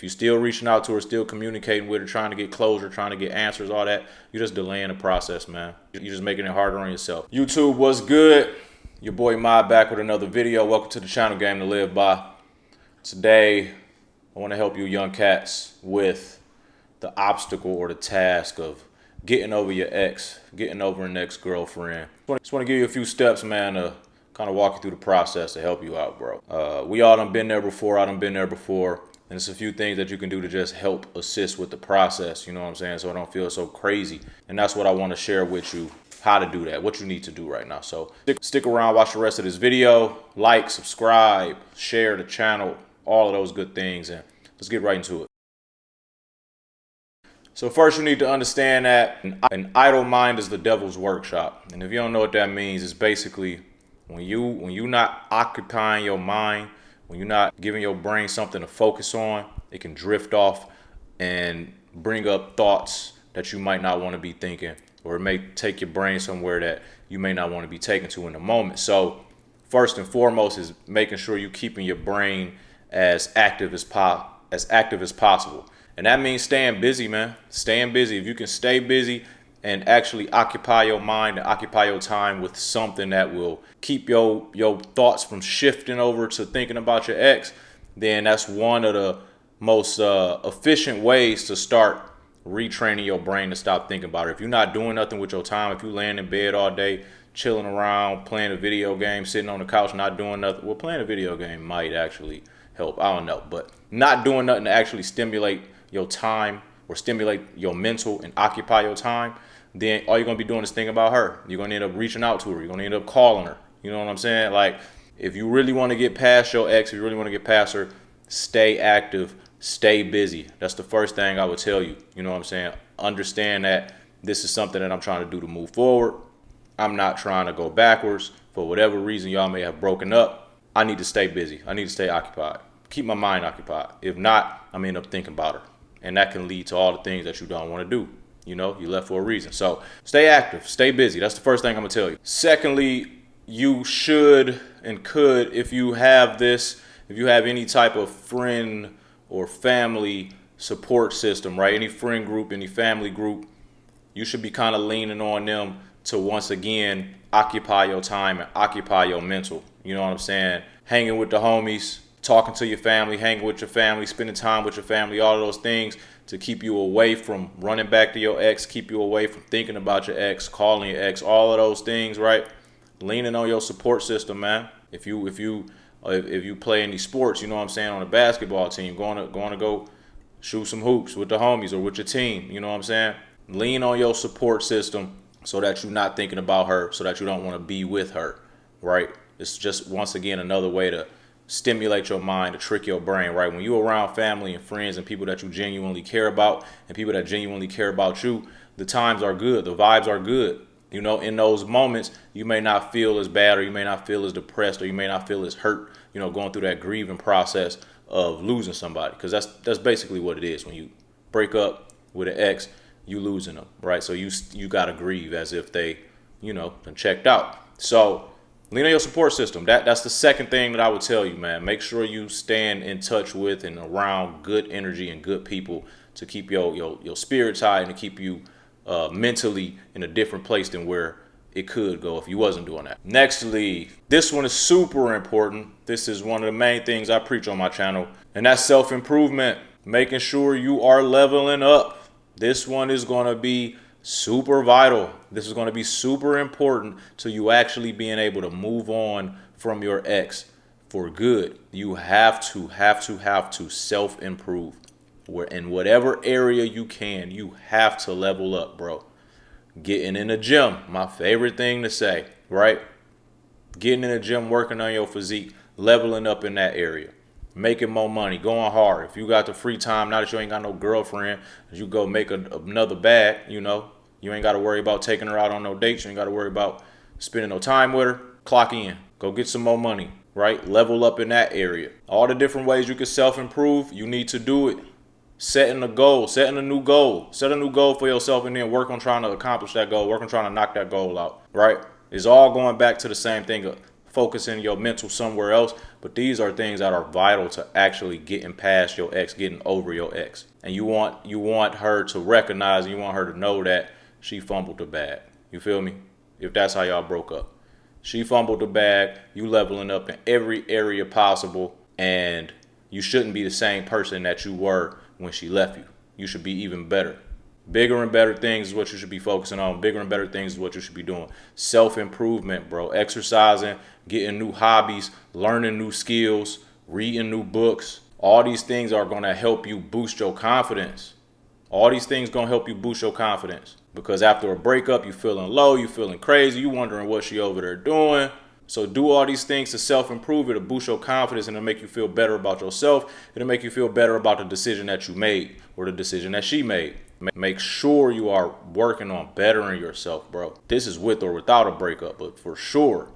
If you're still reaching out to her, still communicating with her, trying to get closure, trying to get answers, all that, you're just delaying the process, man. You're just making it harder on yourself. YouTube, what's good? Your boy Mod back with another video. Welcome to the channel, Game to Live By. Today, I want to help you young cats with the obstacle or the task of getting over your ex, getting over an ex-girlfriend. Just want to give you a few steps, man, to kind of walk you through the process to help you out, bro. We all done been there before. I done been there before. And it's a few things that you can do to just help assist with the process, you know what I'm saying? So it don't feel so crazy. And that's what I want to share with you, how to do that, what you need to do right now. So stick around, watch the rest of this video, like, subscribe, share the channel, all of those good things, and let's get right into it. So first you need to understand that an idle mind is the devil's workshop. And if you don't know what that means, it's basically when you're not occupying your mind, when you're not giving your brain something to focus on, it can drift off and bring up thoughts that you might not want to be thinking, or it may take your brain somewhere that you may not want to be taken to in the moment. So first and foremost is making sure you're keeping your brain as active as possible. And that means staying busy, man. Staying busy. If you can stay busy and actually occupy your mind and occupy your time with something that will keep your thoughts from shifting over to thinking about your ex, then that's one of the most efficient ways to start retraining your brain to stop thinking about it. If you're not doing nothing with your time, if you're laying in bed all day, chilling around, playing a video game, sitting on the couch, not doing nothing, well, playing a video game might actually help. I don't know. But not doing nothing to actually stimulate your time or stimulate your mental and occupy your time, then all you're going to be doing is thinking about her. You're going to end up reaching out to her. You're going to end up calling her. You know what I'm saying? Like, if you really want to get past your ex, if you really want to get past her, stay active, stay busy. That's the first thing I would tell you. You know what I'm saying? Understand that this is something that I'm trying to do to move forward. I'm not trying to go backwards. For whatever reason y'all may have broken up, I need to stay busy. I need to stay occupied. Keep my mind occupied. If not, I'm going to end up thinking about her. And that can lead to all the things that you don't want to do. You know, you left for a reason. So stay active, stay busy. That's the first thing I'm going to tell you. Secondly, you should and could, if you have any type of friend or family support system, right? Any friend group, any family group, you should be kind of leaning on them to once again occupy your time and occupy your mental. You know what I'm saying? Hanging with the homies, talking to your family, hanging with your family, spending time with your family, all of those things to keep you away from running back to your ex, keep you away from thinking about your ex, calling your ex, all of those things, right? Leaning on your support system, man. If you play any sports, you know what I'm saying, on a basketball team, going to go shoot some hoops with the homies or with your team, you know what I'm saying? Lean on your support system so that you're not thinking about her, so that you don't want to be with her, right? It's just, once again, another way to stimulate your mind, to trick your brain, right? When you're around family and friends and people that you genuinely care about and people that genuinely care about you, the times are good, the vibes are good. You know, in those moments, you may not feel as bad, or you may not feel as depressed, or you may not feel as hurt, you know, going through that grieving process of losing somebody. Because that's basically what it is. When you break up with an ex, you losing them, right? So you got to grieve as if they, you know, been checked out. So lean on your support system. That's the second thing that I would tell you, man. Make sure you stand in touch with and around good energy and good people to keep your spirits high and to keep you mentally in a different place than where it could go if you wasn't doing that. Nextly, this one is super important. This is one of the main things I preach on my channel, and that's self-improvement. Making sure you are leveling up. This one is going to be super vital. This is going to be super important to you actually being able to move on from your ex for good. You have to self-improve. In whatever area you can, you have to level up, bro. Getting in the gym, my favorite thing to say, right? Getting in the gym, working on your physique, leveling up in that area. Making more money, going hard. If you got the free time, now that you ain't got no girlfriend, you go make another bag, you know. You ain't got to worry about taking her out on no dates. You ain't got to worry about spending no time with her. Clock in. Go get some more money, right? Level up in that area. All the different ways you can self-improve, you need to do it. Setting a goal, setting a new goal. Set a new goal for yourself and then work on trying to accomplish that goal. Work on trying to knock that goal out, right? It's all going back to the same thing of focusing your mental somewhere else. But these are things that are vital to actually getting past your ex, getting over your ex. And you want her to recognize, you want her to know that she fumbled the bag. You feel me? If that's how y'all broke up. She fumbled the bag, you leveling up in every area possible, and you shouldn't be the same person that you were when she left you. You should be even better. Bigger and better things is what you should be focusing on. Bigger and better things is what you should be doing. Self-improvement, bro. Exercising, getting new hobbies, learning new skills, reading new books. All these things are going to help you boost your confidence. All these things going to help you boost your confidence. Because after a breakup, you feeling low, you feeling crazy, you wondering what she over there doing. So do all these things to self-improve. It'll boost your confidence and it'll make you feel better about yourself. It'll make you feel better about the decision that you made or the decision that she made. Make sure you are working on bettering yourself, bro. This is with or without a breakup, but for sure,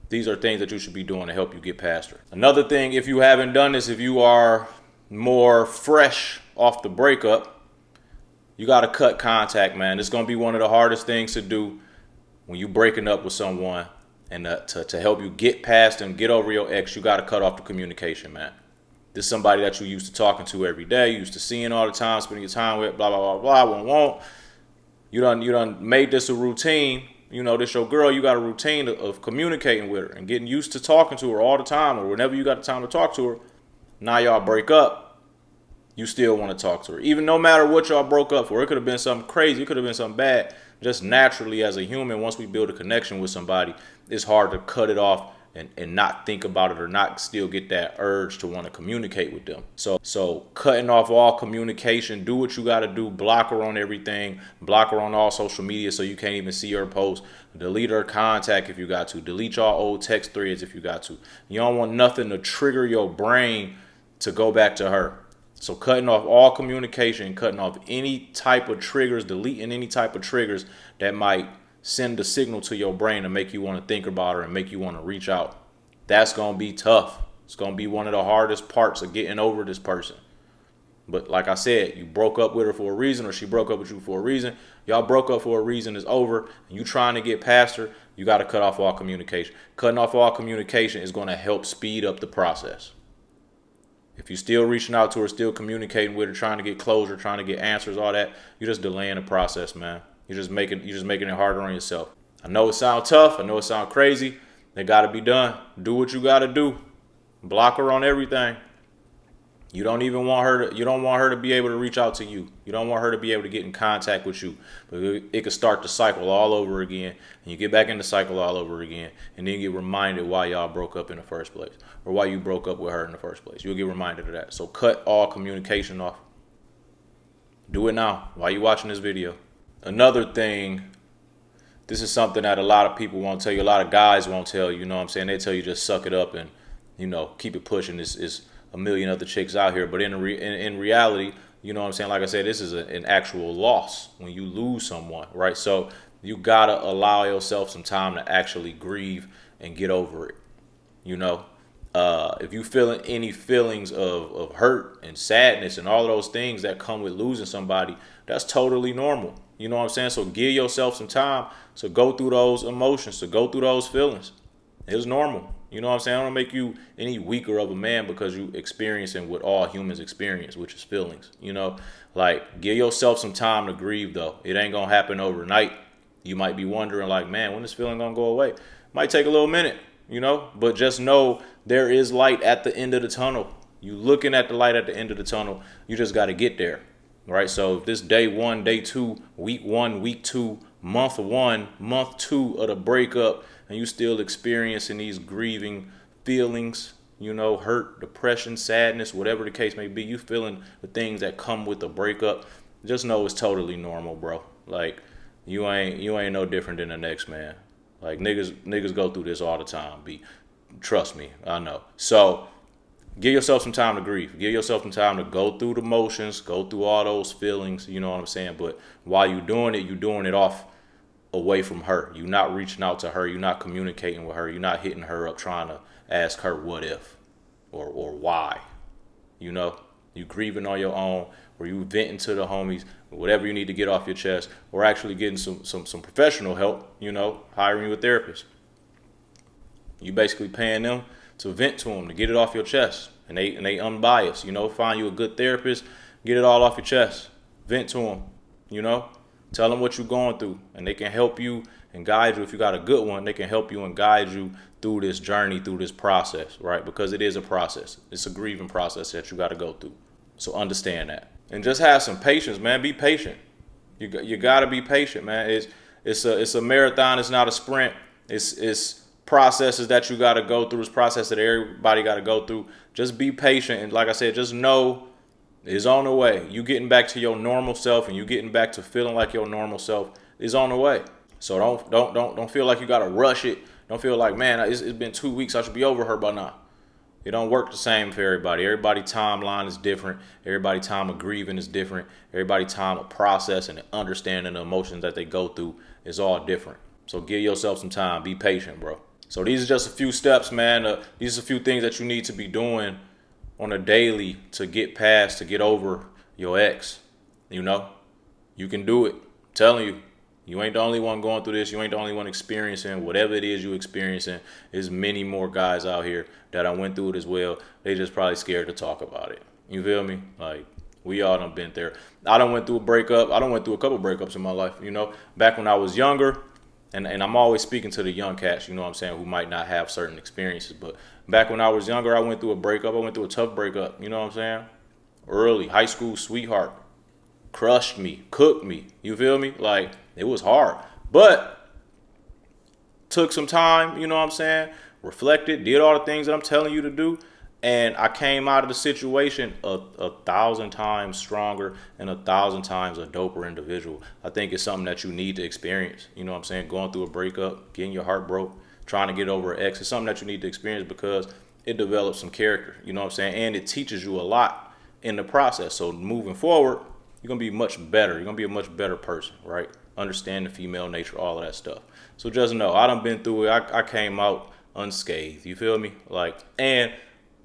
these are things that you should be doing to help you get past her. Another thing, if you haven't done this, if you are more fresh off the breakup, you got to cut contact, man. It's going to be one of the hardest things to do when you breaking up with someone. And to help you get past them, get over your ex, you got to cut off the communication, man. This is somebody that you used to talking to every day, you used to seeing all the time, spending your time with, blah, blah, blah, blah, won't. You done made this a routine. You know, this your girl, you got a routine of communicating with her and getting used to talking to her all the time or whenever you got the time to talk to her. Now y'all break up, you still want to talk to her. Even no matter what y'all broke up for, it could have been something crazy, it could have been something bad. Just naturally as a human, once we build a connection with somebody, it's hard to cut it off and not think about it or not still get that urge to want to communicate with them. So cutting off all communication, do what you got to do, block her on everything, block her on all social media so you can't even see her post, delete her contact if you got to, delete y'all old text threads if you got to. You don't want nothing to trigger your brain to go back to her. So cutting off all communication, cutting off any type of triggers, deleting any type of triggers that might send a signal to your brain to make you want to think about her and make you want to reach out. That's going to be tough. It's going to be one of the hardest parts of getting over this person. But like I said, you broke up with her for a reason or she broke up with you for a reason. Y'all broke up for a reason, it's over. And you trying to get past her, you got to cut off all communication. Cutting off all communication is going to help speed up the process. If you're still reaching out to her, still communicating with her, trying to get closure, trying to get answers, all that, you're just delaying the process, man. You're just making it harder on yourself. I know it sounds tough. I know it sounds crazy. They got to be done. Do what you got to do. Block her on everything. You don't want her to be able to reach out to you. You don't want her to be able to get in contact with you. But it could start the cycle all over again. And you get back in the cycle all over again. And then you get reminded why y'all broke up in the first place. Or why you broke up with her in the first place. You'll get reminded of that. So cut all communication off. Do it now while you're watching this video. Another thing, this is something that a lot of people won't tell you. A lot of guys won't tell you, you know what I'm saying? They tell you just suck it up and, you know, keep it pushing. There's a million other chicks out here. But in reality, you know what I'm saying? Like I said, this is an actual loss when you lose someone, right? So you got to allow yourself some time to actually grieve and get over it, you know? If you feeling any feelings of hurt and sadness and all of those things that come with losing somebody, that's totally normal. You know what I'm saying? So give yourself some time to go through those emotions, to go through those feelings. It's normal. You know what I'm saying? I don't make you any weaker of a man because you experiencing what all humans experience, which is feelings. You know, like give yourself some time to grieve though. It ain't going to happen overnight. You might be wondering like, man, when this feeling going to go away? Might take a little minute, you know, but just know there is light at the end of the tunnel. You looking at the light at the end of the tunnel. You just got to get there. Right. So if this day 1, day 2, week 1, week 2, month 1, month 2 of the breakup, and you still experiencing these grieving feelings, you know, hurt, depression, sadness, whatever the case may be, you feeling the things that come with the breakup, just know it's totally normal, bro. Like you ain't no different than the next man. Like niggas go through this all the time. Trust me, I know. So give yourself some time to grieve. Give yourself some time to go through the motions, go through all those feelings, you know what I'm saying? But while you're doing it off away from her. You're not reaching out to her. You're not communicating with her. You're not hitting her up trying to ask her what if or why. You know, you grieving on your own, or you venting to the homies, whatever you need to get off your chest, or actually getting some professional help, you know, hiring you a therapist. You basically paying them to vent to them, to get it off your chest. And they unbiased, you know, find you a good therapist, get it all off your chest. Vent to them, you know. Tell them what you're going through, and they can help you and guide you. If you got a good one, they can help you and guide you through this journey, through this process, right? Because it is a process. It's a grieving process that you got to go through. So understand that. And just have some patience, man. Be patient. You got to be patient, man. It's a marathon. It's not a sprint. It's processes that you got to go through. It's process that everybody got to go through. Just be patient. And like I said, just know it's on the way. You getting back to your normal self, and you getting back to feeling like your normal self is on the way. So don't feel like you got to rush it. Don't feel like, man, it's been 2 weeks. I should be over her by now. It don't work the same for everybody. Everybody's timeline is different. Everybody's time of grieving is different. Everybody's time of processing and understanding the emotions that they go through is all different. So give yourself some time. Be patient, bro. So these are just a few steps, man. These are a few things that you need to be doing on a daily to get past, to get over your ex. You know, you can do it. I'm telling you. You ain't the only one going through this. You ain't the only one experiencing whatever it is you experiencing. There's many more guys out here that I went through it as well. They just probably scared to talk about it. You feel me? Like, we all done been there. I done went through a breakup. I done went through a couple breakups in my life, you know. Back when I was younger, and I'm always speaking to the young cats, you know what I'm saying, who might not have certain experiences. But back when I was younger, I went through a breakup. I went through a tough breakup, you know what I'm saying? Early, high school sweetheart. Crushed me, cooked me. You feel me? Like, it was hard. But took some time, you know what I'm saying? Reflected, did all the things that I'm telling you to do. And I came out of the situation a 1,000 times stronger and 1,000 times a doper individual. I think it's something that you need to experience. You know what I'm saying? Going through a breakup, getting your heart broke, trying to get over an ex. It's something that you need to experience because it develops some character. You know what I'm saying? And it teaches you a lot in the process. So moving forward, you're going to be much better. You're going to be a much better person, right? Understand the female nature, all of that stuff. So just know, I done been through it. I came out unscathed. You feel me? Like, and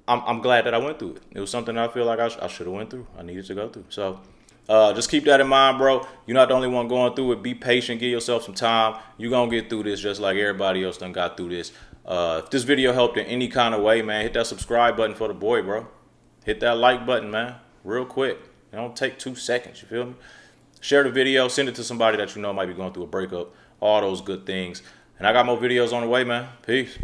I'm glad that I went through it. It was something I feel like I should have went through. I needed to go through. So just keep that in mind, bro. You're not the only one going through it. Be patient. Give yourself some time. You're going to get through this just like everybody else done got through this. If this video helped in any kind of way, man, hit that subscribe button for the boy, bro. Hit that like button, man, real quick. It don't take 2 seconds, you feel me? Share the video, send it to somebody that you know might be going through a breakup, all those good things. And I got more videos on the way, man. Peace.